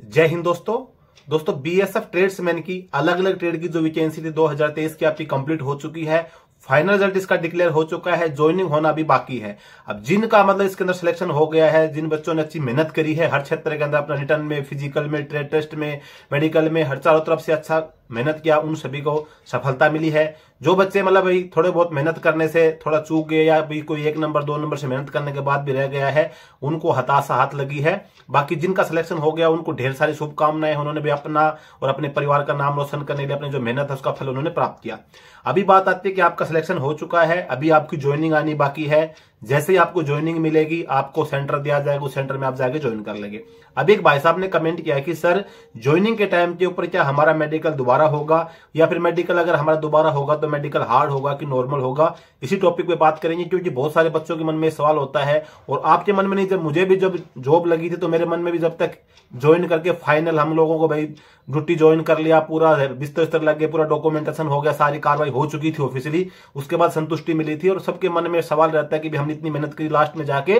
जय हिंद दोस्तों BSF tradesman की अलग अलग ट्रेड की जो वैकेंसी थी 2023 की आपकी कंप्लीट हो चुकी है। फाइनल रिजल्ट इसका डिक्लेयर हो चुका है। ज्वाइनिंग होना अभी बाकी है। अब जिनका मतलब इसके अंदर सिलेक्शन हो गया है, जिन बच्चों ने अच्छी मेहनत करी है हर क्षेत्र के अंदर, अपना रिटर्न में, फिजिकल में, ट्रेड टेस्ट में, मेडिकल में, हर चारों तरफ से अच्छा मेहनत किया, उन सभी को सफलता मिली है। जो बच्चे मतलब भाई थोड़े बहुत मेहनत करने से थोड़ा चूक गए या भी कोई 1 नंबर 2 नंबर से मेहनत करने के बाद भी रह गया है, उनको हताशा हाथ लगी है। बाकी जिनका सिलेक्शन हो गया उनको ढेर सारी शुभकामनाएं। उन्होंने भी अपना और अपने परिवार का नाम रोशन करने के लिए अपनी जो मेहनत है उसका फल उन्होंने प्राप्त किया। अभी बात आती है कि आपका सिलेक्शन हो चुका है, अभी आपकी ज्वाइनिंग आनी बाकी है। जैसे ही आपको ज्वाइनिंग मिलेगी आपको सेंटर दिया जाएगा, उस सेंटर में आप जाके ज्वाइन कर लेंगे। अभी एक भाई साहब ने कमेंट किया कि सर ज्वाइनिंग के टाइम के ऊपर क्या हमारा मेडिकल दोबारा होगा, या फिर मेडिकल अगर हमारा दोबारा होगा तो मेडिकल हार्ड होगा कि नॉर्मल होगा। इसी टॉपिक पे बात करेंगे, क्योंकि बहुत सारे बच्चों के मन में सवाल होता है और आपके मन में नहीं। जब मुझे भी जब जॉब लगी थी तो मेरे मन में भी जब तक ज्वाइन करके फाइनल हम लोगों को भाई ड्यूटी ज्वाइन कर लिया, पूरा बिस्तर लग गया, पूरा डॉक्यूमेंटेशन हो गया, सारी कार्रवाई हो चुकी थी ऑफिशियली, उसके बाद संतुष्टि मिली थी। और सबके मन में सवाल रहता है कि हमने इतनी मेहनत करी, लास्ट में जाके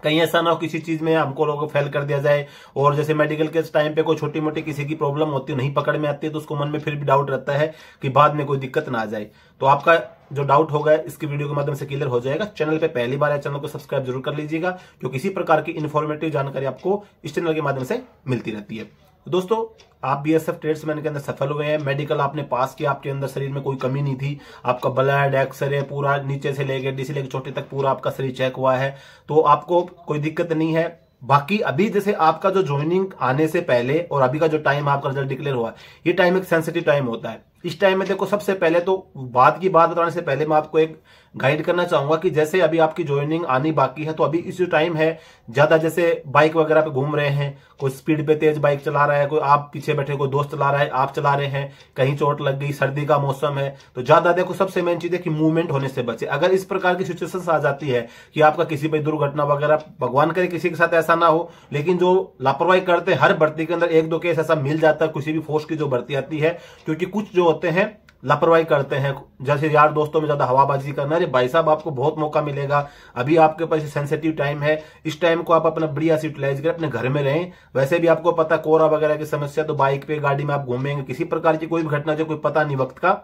कहीं ऐसा ना हो किसी चीज में हमको लोगों को फेल कर दिया जाए। और जैसे मेडिकल के टाइम पे कोई छोटी मोटी किसी की प्रॉब्लम होती है, नहीं पकड़ में आती है, तो उसको मन में फिर भी डाउट रहता है कि बाद में कोई दिक्कत ना आ जाए। तो आपका जो डाउट होगा इसकी वीडियो के माध्यम से क्लियर हो जाएगा। चैनल पे पहली बार है, चैनल को सब्सक्राइब जरूर कर लीजिएगा, क्योंकि इसी प्रकार की इन्फॉर्मेटिव जानकारी आपको इस चैनल के माध्यम से मिलती रहती है। दोस्तों आप बीएसएफ ट्रेड्समैन के अंदर सफल हुए हैं, मेडिकल आपने पास किया, आपके अंदर शरीर में कोई कमी नहीं थी, आपका ब्लड एक्सरे पूरा नीचे से लेकर डी से लेकर चोटी तक पूरा आपका शरीर चेक हुआ है, तो आपको कोई दिक्कत नहीं है। बाकी अभी जैसे आपका जो ज्वाइनिंग आने से पहले और अभी का जो टाइम आपका रिजल्ट डिक्लेयर हुआ, ये टाइम एक सेंसिटिव टाइम होता है। इस टाइम में देखो, सबसे पहले तो बात की बात बताने से पहले मैं आपको एक गाइड करना चाहूंगा कि जैसे अभी आपकी ज्वाइनिंग आनी बाकी है, तो अभी इसी टाइम है ज्यादा, जैसे बाइक वगैरह पे घूम रहे हैं, कोई स्पीड पे तेज बाइक चला रहा है, कोई आप पीछे बैठे कोई दोस्त चला रहा है, आप चला रहे हैं, कहीं चोट लग गई, सर्दी का मौसम है, तो ज्यादा देखो सबसे मेन चीज है कि मूवमेंट होने से बचे। अगर इस प्रकार की सिचुएशन आ जाती है कि आपका किसी भी दुर्घटना वगैरह, भगवान करे किसी के साथ ऐसा ना हो, लेकिन जो लापरवाही करते हैं, हर भर्ती के अंदर 1-2 केस ऐसा मिल जाता है किसी भी फोर्स की जो भर्ती आती है, क्योंकि कुछ जो होते हैं लापरवाही करते हैं, जैसे यार दोस्तों में ज्यादा हवाबाजी करना। अरे भाई साहब आपको बहुत मौका मिलेगा, अभी आपके पास सेंसिटिव टाइम है, इस टाइम को आप अपना बढ़िया से यूटिलाइज करें, अपने घर में रहें। वैसे भी आपको पता कोहरा वगैरह की समस्या, तो बाइक पे गाड़ी में आप घूमेंगे, किसी प्रकार की कोई भी घटना जो कोई पता नहीं वक्त का,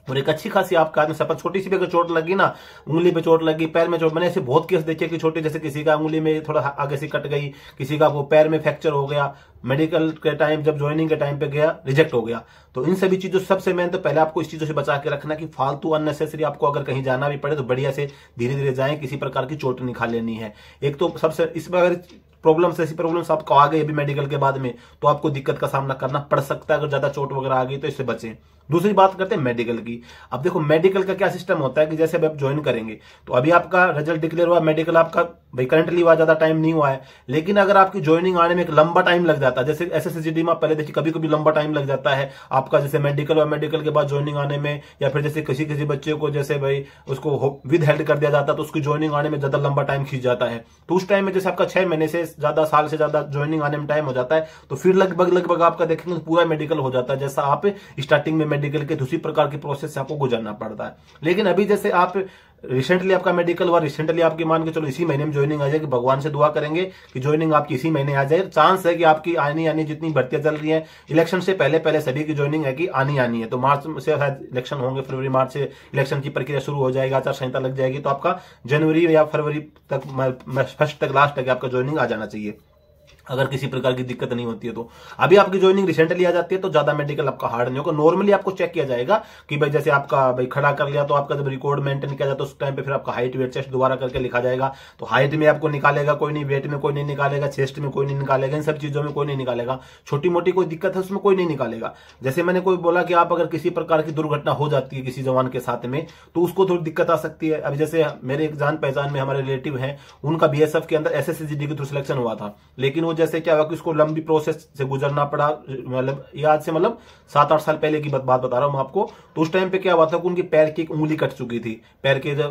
और एक अच्छी खासी आपका आदमी सफर, छोटी सी भी अगर चोट लगी ना, उंगली पे चोट लगी, पैर में चोट, मैंने ऐसे बहुत केस देखे कि छोटी, जैसे किसी का उंगली में थोड़ा आगे से कट गई, किसी का वो पैर में फ्रैक्चर हो गया, मेडिकल के टाइम जब ज्वाइनिंग के टाइम पे गया रिजेक्ट हो गया। तो इन सभी चीजों सबसे मेन तो पहले आपको इस चीजों से बचा के रखना कि फालतू अननेसेसरी आपको अगर कहीं जाना भी पड़े तो बढ़िया से धीरे धीरे जाएं, किसी प्रकार की चोट नहीं खा लेनी है। एक तो सबसे इसमें अगर प्रॉब्लम्स, ऐसी प्रॉब्लम्स आपको आ गई अभी मेडिकल के बाद में, तो आपको दिक्कत का सामना करना पड़ सकता है। अगर ज्यादा चोट वगैरह आ गई तो इससे बचें। दूसरी बात करते हैं मेडिकल की। अब देखो मेडिकल का क्या सिस्टम होता है कि जैसे अभी आप ज्वाइन करेंगे तो अभी आपका रिजल्ट डिक्लेयर हुआ, मेडिकल आपका भाई करंटली हुआ, ज्यादा टाइम नहीं हुआ है, लेकिन अगर आपकी ज्वाइनिंग आने में एक लंबा टाइम लग जाता है, जैसे एसएससीजीडी में पहले देखिए कभी कभी लंबा टाइम लग जाता है आपका, जैसे मेडिकल और मेडिकल के बाद ज्वाइनिंग आने में, या फिर जैसे किसी किसी बच्चे को जैसे भाई उसको विद हेल्ड कर दिया जाता है तो उसकी ज्वाइनिंग आने में ज्यादा लंबा टाइम खींच जाता है। तो उस टाइम में जैसे आपका 6 महीने से ज्यादा, साल से ज्यादा ज्वाइनिंग आने में टाइम हो जाता है, तो फिर लगभग आपका देखेंगे तो पूरा मेडिकल हो जाता है, जैसा आप स्टार्टिंग में मेडिकल के दूसरी प्रकार के प्रोसेस से आपको गुजरना पड़ता है। लेकिन अभी जैसे आप रिसेंटली आपका मेडिकल हुआ, रिसेंटली आपकी मान के चलो इसी महीने में ज्वाइनिंग आ जाएगी, भगवान से दुआ करेंगे कि ज्वाइनिंग आपकी इसी महीने आ जाए। चांस है कि आपकी आनी जितनी भर्तियां चल रही हैं, इलेक्शन से पहले सभी की ज्वाइनिंग है कि आनी है, तो मार्च से शायद इलेक्शन होंगे, फरवरी मार्च से इलेक्शन की प्रक्रिया शुरू हो जाएगी, आचार संहिता लग जाएगी, तो आपका जनवरी या फरवरी तक, फर्स्ट तक, लास्ट तक आपका ज्वाइनिंग आ जाना चाहिए, अगर किसी प्रकार की दिक्कत नहीं होती है तो। अभी आपकी ज्वाइनिंग रिसेंटली आ जाती है तो ज्यादा मेडिकल आपका हार्ड नहीं होगा। नॉर्मली आपको चेक किया जाएगा कि भाई जैसे आपका भाई खड़ा कर लिया तो आपका जब रिकॉर्ड मेंटेन किया जाता है उस टाइम पे फिर आपका हाइट वेट चेस्ट दोबारा करके लिखा जाएगा, तो हाइट में आपको निकालेगा कोई नहीं, वेट में कोई नहीं निकालेगा, चेस्ट में कोई नहीं निकालेगा, इन सब चीजों में कोई नहीं निकालेगा। छोटी मोटी कोई दिक्कत है उसमें कोई नहीं निकालेगा। जैसे मैंने कोई बोला कि आप अगर किसी प्रकार की दुर्घटना हो जाती है किसी जवान के साथ में तो उसको थोड़ी दिक्कत आ सकती है। अभी जैसे मेरे एक जान पहचान में हमारे रिलेटिव है, उनका बीएसएफ के अंदर एसएससीजीडी के थ्रू सिलेक्शन हुआ था, लेकिन वो जैसे क्या हुआ कि उसको लंबी प्रोसेस से गुजरना पड़ा, मतलब आज से मतलब 7-8 साल पहले की बात बता रहा हूं मैं आपको। तो उस टाइम पे क्या हुआ था कि उनकी पैर की एक उंगली कट चुकी थी, पैर के जो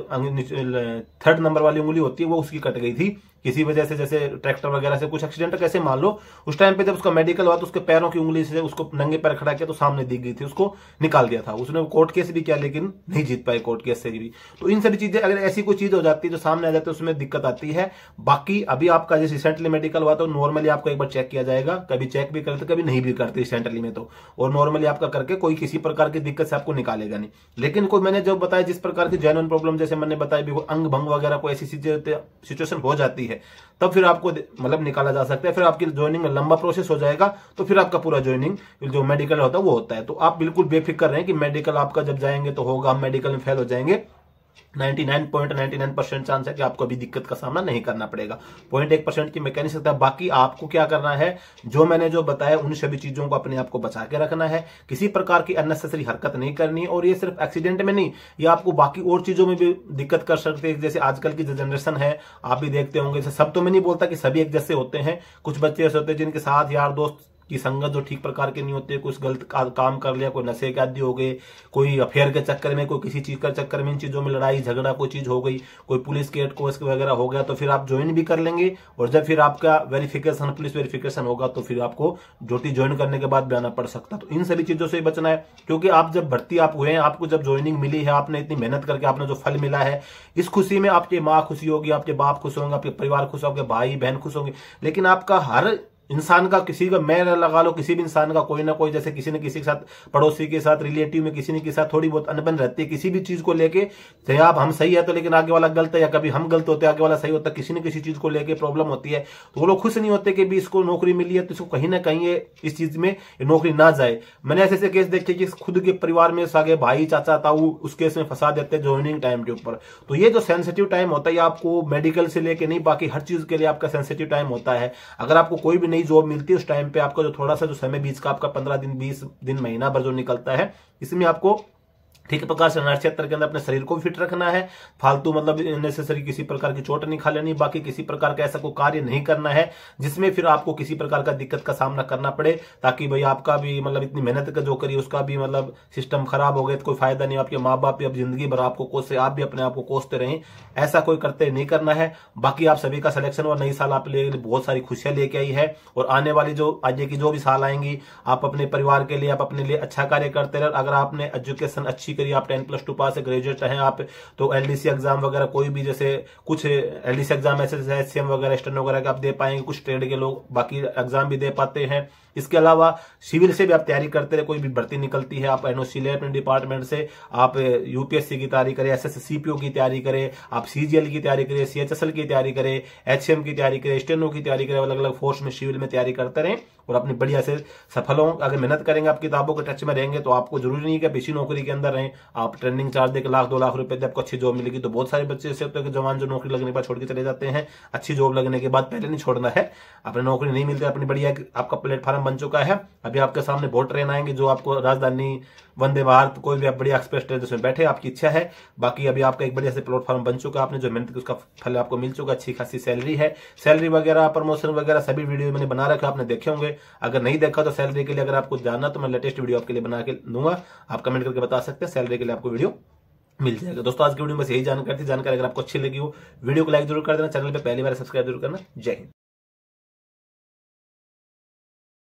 3rd नंबर वाली उंगली होती है वो उसकी कट गई थी। किसी वजह से, जैसे ट्रैक्टर वगैरह से कुछ एक्सीडेंट कैसे मान लो, उस टाइम पे जब उसका मेडिकल हुआ तो उसके पैरों की उंगली से उसको नंगे पैर खड़ा किया तो सामने दिख गई थी, उसको निकाल दिया था। उसने कोर्ट केस भी किया लेकिन नहीं जीत पाए कोर्ट केस से भी। तो इन सभी चीजें, अगर ऐसी कोई चीज हो जाती है जो सामने आ जाती है उसमें दिक्कत आती है। बाकी अभी आपका जैसे रिसेंटली मेडिकल हुआ तो नॉर्मली आपको एक बार चेक किया जाएगा, कभी चेक भी करते कभी नहीं भी करते रिसेंटली में तो, और नॉर्मली आपका करके कोई किसी प्रकार की दिक्कत से आपको निकालेगा नहीं। लेकिन कोई मैंने जो बताया जिस प्रकार की जेन्युइन प्रॉब्लम, जैसे मैंने बताया अंग भंग वगैरह को ऐसी सिचुएशन हो जाती है, तब फिर आपको मतलब निकाला जा सकता है। फिर आपकी ज्वाइनिंग में लंबा प्रोसेस हो जाएगा, तो फिर आपका पूरा ज्वाइनिंग जो मेडिकल होता है वो होता है। तो आप बिल्कुल बेफिक्र रहें कि मेडिकल आपका जब जाएंगे तो होगा, हम मेडिकल में फेल हो जाएंगे, 99.99% चांस है कि आपको अभी दिक्कत का सामना नहीं करना पड़ेगा। 0.1% की मैं कह नहीं सकता। बाकी आपको क्या करना है, जो मैंने जो बताया उन सभी चीजों को अपने आप को बचा के रखना है, किसी प्रकार की अननेसेसरी हरकत नहीं करनी है। और ये सिर्फ एक्सीडेंट में नहीं, ये आपको बाकी और चीजों में भी दिक्कत कर सकते हैं। जैसे आजकल की जो जनरेशन है आप भी देखते होंगे, सब तो मैं नहीं बोलता कि सभी एक जैसे होते हैं, कुछ बच्चे ऐसे होते हैं जिनके साथ यार दोस्त की संगत जो ठीक प्रकार के नहीं होते, कुछ गलत काम कर लिया, कोई नशे के आदी हो गए, कोई अफेयर के चक्कर में, कोई किसी चीज का चक्कर में, इन चीजों में लड़ाई झगड़ा कोई चीज हो गई, कोई पुलिस के हेड कोर्स वगैरह हो गया, तो फिर आप ज्वाइन भी कर लेंगे। और जब फिर आपका वेरिफिकेशन, पुलिस वेरिफिकेशन होगा तो फिर आपको ड्यूटी ज्वाइन करने के बाद भी आना पड़ सकता। तो इन सभी चीजों से बचना है, क्योंकि आप जब भर्ती आप हुए हैं, आपको जब ज्वाइनिंग मिली है, आपने इतनी मेहनत करके आपने जो फल मिला है, इस खुशी में आपकी माँ खुशी होगी, आपके बाप खुश होंगे, आपके परिवार खुश होंगे, भाई बहन खुश होंगे। लेकिन आपका हर इंसान का, किसी का, मैं लगा लो किसी भी इंसान का कोई ना कोई, जैसे किसी न किसी के साथ, पड़ोसी के साथ, रिलेटिव में किसी न किसी साथ थोड़ी बहुत अनबन रहती है किसी भी चीज को लेके। चाहे आप हम सही है तो लेकिन आगे वाला गलत है, या कभी हम गलत होते हैं आगे वाला सही होता है, किसी न किसी चीज को लेके प्रॉब्लम होती है। तो वो लोग खुश नहीं होते कि भी इसको नौकरी मिली है तो इसको कहीं ना कहीं इस चीज में नौकरी ना जाए। मैंने ऐसे ऐसे केस देखे कि खुद के परिवार में सागे भाई चाचा ताऊ उस केस में फंसा देते हैं ज्वाइनिंग टाइम के ऊपर। तो ये जो सेंसिटिव टाइम होता है, आपको मेडिकल से लेके नहीं, बाकी हर चीज के लिए आपका सेंसिटिव टाइम होता है। अगर आपको कोई भी नई जॉब मिलती है उस टाइम पे आपका जो थोड़ा सा जो समय बीच का आपका 15 दिन 20 दिन महीना भर जो निकलता है, इसमें आपको ठीक प्रकार से 79 के अंदर अपने शरीर को फिट रखना है। फालतू मतलब नेसेसरी किसी प्रकार की चोट नहीं खा लेनी, बाकी किसी प्रकार का ऐसा कोई कार्य नहीं करना है जिसमें फिर आपको किसी प्रकार का दिक्कत का सामना करना पड़े, ताकि भाई आपका भी मतलब इतनी मेहनत का जो करिए उसका भी मतलब सिस्टम खराब हो गया तो कोई फायदा नहीं। आपके माँ बाप भी अब जिंदगी भर आपको कोसते, आप भी अपने आप को कोसते रहें, ऐसा कोई करते नहीं करना है। बाकी आप सभी का सिलेक्शन और नई साल आप लिए बहुत सारी खुशियां लेके आई है, और आने वाली जो आगे की जो भी साल आएंगी, आप अपने परिवार के लिए, आप अपने लिए अच्छा कार्य करते रहे। अगर आपने एजुकेशन अच्छी करी, आप 10+2 पास है, ग्रेजुएट हैं आप, तो एलडीसी एग्जाम वगैरह कोई भी, जैसे कुछ एलडीसी एग्जाम ऐसे एचसीएम वगैरह स्टेनो वगैरह का आप दे पाएंगे, कुछ ट्रेड के लोग बाकी एग्जाम भी दे पाते हैं। इसके अलावा सिविल से भी आप तैयारी करते रहे, कोई भी भर्ती निकलती है आप एनओसी ले अपने डिपार्टमेंट से, आप यूपीएससी की तैयारी करें, एसएससीपीओ की तैयारी करें, आप सीजीएल की तैयारी करें, सीएचएसएल की तैयारी करें, एचसीएम की तैयारी करें, स्टेनो की तैयारी करें, अलग अलग फोर्स में सिविल में तैयारी करते रहें और अपनी बढ़िया से सफल हों। अगर मेहनत करेंगे, आप किताबों के टच में रहेंगे, तो आपको जरूरी नहीं है कि आप इसी नौकरी के अंदर रहें। आप ट्रेनिंग चार्ज देकर 1-2 लाख रुपए आपको अच्छी जॉब मिलेगी। तो बहुत सारे बच्चे ऐसे होते हैं कि जवान जो नौकरी लगने के बाद छोड़ के चले जाते हैं, अच्छी जॉब लगने के बाद। पहले नहीं छोड़ना है, अपनी नौकरी नहीं मिलती, अपनी बढ़िया आपका प्लेटफॉर्म बन चुका है। अभी आपके सामने बहुत ट्रेन आएंगे जो आपको राजधानी, वंदे भारत, कोई भी आप बढ़िया एक्सप्रेस ट्रेन जिसमें बैठे, आपकी इच्छा है। बाकी अभी आपका एक बढ़िया से प्लेटफॉर्म बन चुका, आपने जो मेहनत की उसका फल आपको मिल चुका, अच्छी खासी सैलरी है। सैलरी वगैरह, प्रमोशन वगैरह सभी वीडियो मैंने बना रखा, आपने देखे होंगे। अगर नहीं देखा तो सैलरी के लिए अगर आपको जानना तो मैं लेटेस्ट वीडियो आपके लिए बना के दूंगा, आप कमेंट करके बता सकते हैं, सैलरी के लिए आपको वीडियो मिल जाएगा। दोस्तों आज की वीडियो में बस यही जानकारी थी। जानकारी अगर आपको अच्छी लगी हो, वीडियो को लाइक जरूर कर देना, चैनल पे पहली बार सब्सक्राइब जरूर करना। जय हिंद।